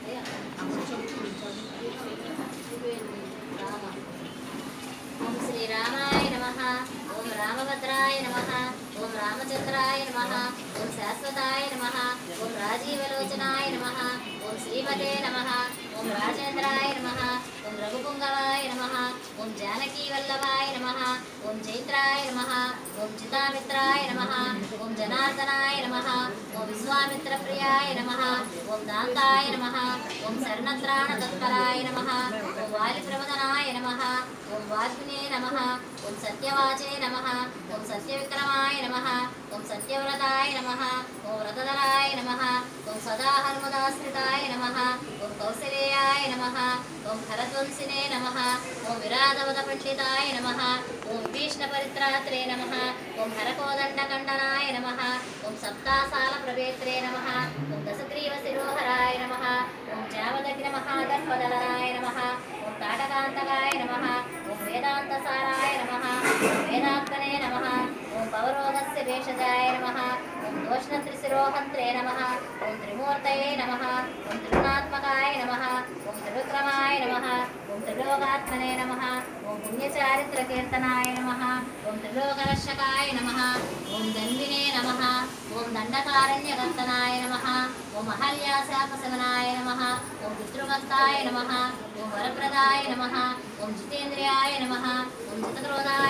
ఓం శ్రీరామాయ నమః. ఓం రామభద్రాయ నమః. ఓం రామచంద్రాయ నమః. ఓం శాశ్వతాయ నమః. ఓం రాజీవలోచనాయ నమః. ఓం శ్రీమతే నమః. ఓం రాజేంద్రాయ నమః. ఓం రఘుపుంగవాయ నమః. ఓం జానకీవల్లభాయ నమః. ఓం చైత్రాయ నమః. ఓం చితామిత్రాయ నమః. ఓం జనార్దనాయ నమః. ఓం విశ్వామిత్రప్రియాయ నమః. ఓం దాంతాయ నమః. ఓం శరణత్రాణతత్పరాయ నమః. ఓం వాలిప్రమదనాయ నమః. ఓం వాగ్నే నమః. ఓం సత్యవాచే నమః. ఓం సత్యవిక్రమాయ నమః. ఓం సత్యవ్రతాయ నమః. ఓం వ్రతధరాయ నమః. ఓం సదాహర్ముదాశ్రితాయ నమః. ఓం కౌసలేయాయ నమః. ఓం భరద్వంశినే నమః. ఓం విరాధవద పండితాయ నమః. ఓం భీష్ణపరిత్రాత్రే నమః. ఓం హరకోదండకండనాయ నమః. ఓం సప్తాసాల ప్రవేత్రే నమః. ఓం దశగ్రీవ శిరోహరాయ నమః. ఓం జావదగ్న మహాదర్పదలరాయ నమః. ఓం తాటకాంతకాయ నమః. ఓం వేదాంతసారాయ నమః. ఓం వేదాంతనే నమః. ఓం పవరోగస్య భేషజాయ నమః. ఓం దోష్ణత్రిశిరోహంత్రే నమః. ఓం త్రిమూర్తయే నమః. ఓం త్రిగుణాత్మకాయ నమః. ఓం త్రివిక్రమాయ నమః. ఓం త్రిలోకాత్మనే నమః. ఓం పుణ్యచారిత్రకీర్తనాయ నమః. ఓం త్రిలోకరక్షకాయ నమః. ఓం దండినే నమః. ఓం దండకారణ్యకర్తనాయ నమః. ఓం అహల్యాశాపశమనాయ నమః. ఓం పితృభక్తాయ నమః. ఓం వరప్రదాయ నమః. ఓం జితేంద్రియాయ నమః. ఓం జితక్రోధాయ